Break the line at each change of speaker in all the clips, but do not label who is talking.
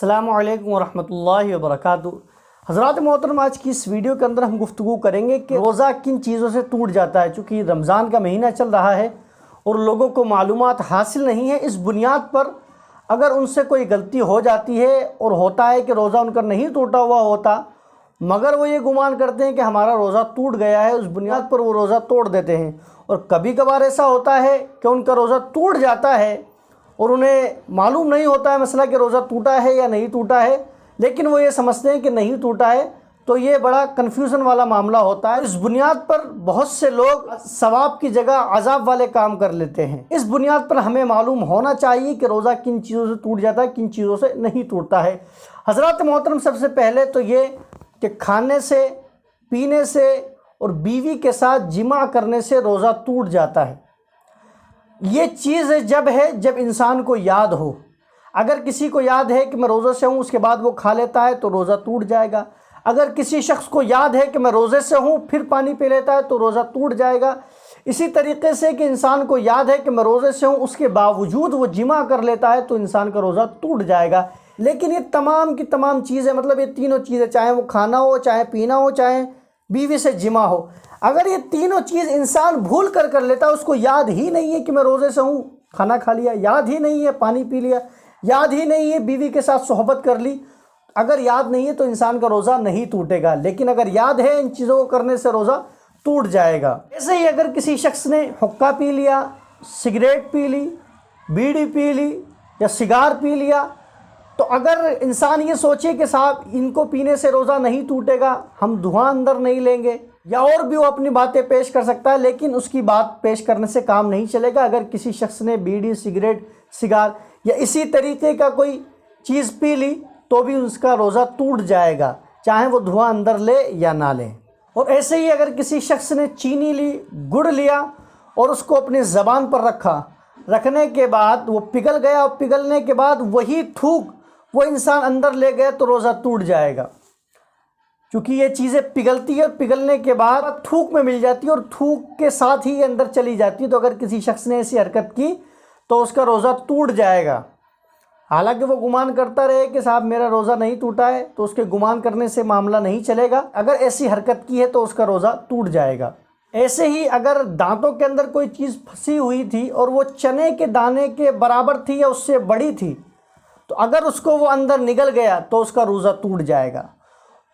अस्सलामु अलैकुम वरहमतुल्लाहि वबरकातुहू। हज़रात मोहतरम, आज की इस वीडियो के अंदर हम गुफ्तगू करेंगे कि रोज़ा किन चीज़ों से टूट जाता है। चूँकि रमज़ान का महीना चल रहा है और लोगों को मालूमात हासिल नहीं है, इस बुनियाद पर अगर उनसे कोई गलती हो जाती है और होता है कि रोज़ा उनका नहीं टूटा हुआ होता, मगर वो ये गुमान करते हैं कि हमारा रोज़ा टूट गया है, उस बुनियाद पर वो रोज़ा तोड़ देते हैं। और कभी कभार ऐसा होता है कि उनका रोज़ा टूट जाता है और उन्हें मालूम नहीं होता है मसला कि रोज़ा टूटा है या नहीं टूटा है, लेकिन वो ये समझते हैं कि नहीं टूटा है, तो ये बड़ा कन्फ्यूज़न वाला मामला होता है। इस बुनियाद पर बहुत से लोग सवाब की जगह अजाब वाले काम कर लेते हैं। इस बुनियाद पर हमें मालूम होना चाहिए कि रोज़ा किन चीज़ों से टूट जाता है, किन चीज़ों से नहीं टूटता है। हज़रात मोहतरम, सबसे पहले तो ये कि खाने से, पीने से और बीवी के साथ जिमा करने से रोज़ा टूट जाता है। ये चीज़ जब इंसान को याद हो, अगर किसी को याद है कि मैं रोज़े से हूँ, उसके बाद वो खा लेता है तो रोज़ा टूट जाएगा। अगर किसी शख्स को याद है कि मैं रोज़े से हूँ फिर पानी पी लेता है तो रोज़ा टूट जाएगा। इसी तरीके से कि इंसान को याद है कि मैं रोज़े से हूँ, उसके बावजूद वो जिमा कर लेता है तो इंसान का रोज़ा टूट जाएगा। लेकिन ये तमाम की तमाम चीज़ें, मतलब ये तीनों चीज़ें, चाहे वो खाना हो, चाहे पीना हो, चाहे बीवी से जिमा हो, अगर ये तीनों चीज़ इंसान भूल कर लेता है, उसको याद ही नहीं है कि मैं रोज़े से हूँ, खाना खा लिया, याद ही नहीं है पानी पी लिया, याद ही नहीं है बीवी के साथ सोहबत कर ली, अगर याद नहीं है तो इंसान का रोज़ा नहीं टूटेगा। लेकिन अगर याद है, इन चीज़ों को करने से रोज़ा टूट जाएगा। ऐसे ही अगर किसी शख्स ने हुक्का पी लिया, सिगरेट पी ली, बीड़ी पी ली या सिगार पी लिया, तो अगर इंसान ये सोचे कि साहब इनको पीने से रोज़ा नहीं टूटेगा, हम धुआं अंदर नहीं लेंगे, या और भी वो अपनी बातें पेश कर सकता है, लेकिन उसकी बात पेश करने से काम नहीं चलेगा। अगर किसी शख्स ने बीड़ी, सिगरेट, सिगार या इसी तरीके का कोई चीज़ पी ली तो भी उसका रोज़ा टूट जाएगा, चाहे वो धुआं अंदर ले या ना ले। और ऐसे ही अगर किसी शख्स ने चीनी ली, गुड़ लिया और उसको अपनी ज़बान पर रखने के बाद वो पिघल गया, और पिघलने के बाद वही थूक वो इंसान अंदर ले गया तो रोज़ा टूट जाएगा। क्योंकि ये चीज़ें पिघलती है, पिघलने के बाद थूक में मिल जाती है और थूक के साथ ही अंदर चली जाती है। तो अगर किसी शख्स ने ऐसी हरकत की तो उसका रोज़ा टूट जाएगा। हालांकि वो गुमान करता रहे कि साहब मेरा रोज़ा नहीं टूटा है, तो उसके गुमान करने से मामला नहीं चलेगा। अगर ऐसी हरकत की है तो उसका रोज़ा टूट जाएगा। ऐसे ही अगर दांतों के अंदर कोई चीज़ फंसी हुई थी और वो चने के दाने के बराबर थी या उससे बड़ी थी, तो अगर उसको वो अंदर निगल गया तो उसका रोज़ा टूट जाएगा।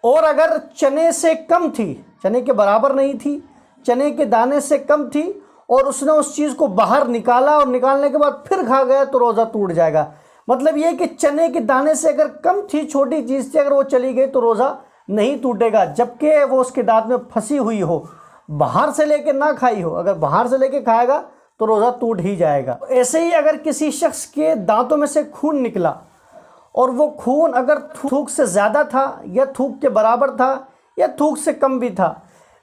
और अगर चने से कम थी, चने के बराबर नहीं थी, चने के दाने से कम थी, और उसने उस चीज़ को बाहर निकाला और निकालने के बाद फिर खा गया तो रोज़ा टूट जाएगा। मतलब ये कि चने के दाने से अगर कम थी, छोटी चीज़ थी, अगर वो चली गई तो रोज़ा नहीं टूटेगा, जबकि वो उसके दांत में फंसी हुई हो, बाहर से लेके ना खाई हो। अगर बाहर से लेके खाएगा तो रोज़ा टूट ही जाएगा। ऐसे ही अगर किसी शख्स के दांतों में से खून निकला और वो खून अगर थूक से ज़्यादा था या थूक के बराबर था या थूक से कम भी था,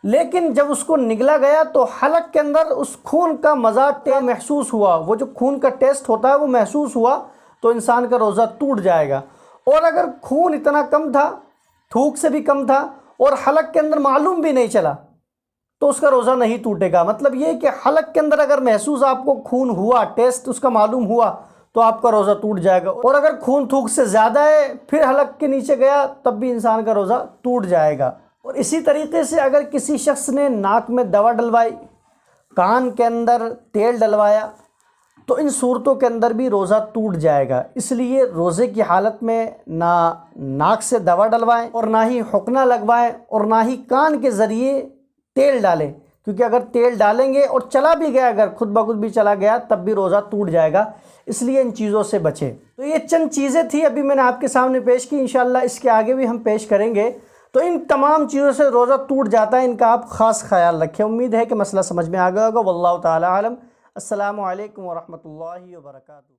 लेकिन जब उसको निगला गया तो हलक के अंदर उस खून का मज़ा महसूस हुआ, वो जो खून का टेस्ट होता है वो महसूस हुआ, तो इंसान का रोज़ा टूट जाएगा। और अगर खून इतना कम था, थूक से भी कम था, और हलक के अंदर मालूम भी नहीं चला, तो उसका रोज़ा नहीं टूटेगा। मतलब ये कि हलक के अंदर अगर महसूस आपको खून हुआ, टेस्ट उसका मालूम हुआ, तो आपका रोज़ा टूट जाएगा। और अगर खून थूक से ज़्यादा है, फिर हलक के नीचे गया, तब भी इंसान का रोज़ा टूट जाएगा। और इसी तरीके से अगर किसी शख्स ने नाक में दवा डलवाई, कान के अंदर तेल डलवाया, तो इन सूरतों के अंदर भी रोज़ा टूट जाएगा। इसलिए रोज़े की हालत में ना नाक से दवा डलवाएं और ना ही हुक्ना लगवाएं और ना ही कान के ज़रिए तेल डालें, क्योंकि अगर तेल डालेंगे और चला भी गया, अगर खुद ब खुद भी चला गया, तब भी रोज़ा टूट जाएगा। इसलिए इन चीज़ों से बचें। तो ये चंद चीज़ें थी, अभी मैंने आपके सामने पेश की, इंशाअल्लाह इसके आगे भी हम पेश करेंगे। तो इन तमाम चीज़ों से रोज़ा टूट जाता है, इनका आप ख़ास ख्याल रखें। उम्मीद है कि मसला समझ में आ गया होगा। वल्लाहु ताला आलम। अस्सलामु अलैकुम वरहमतुल्लाहि वबरकातुहू।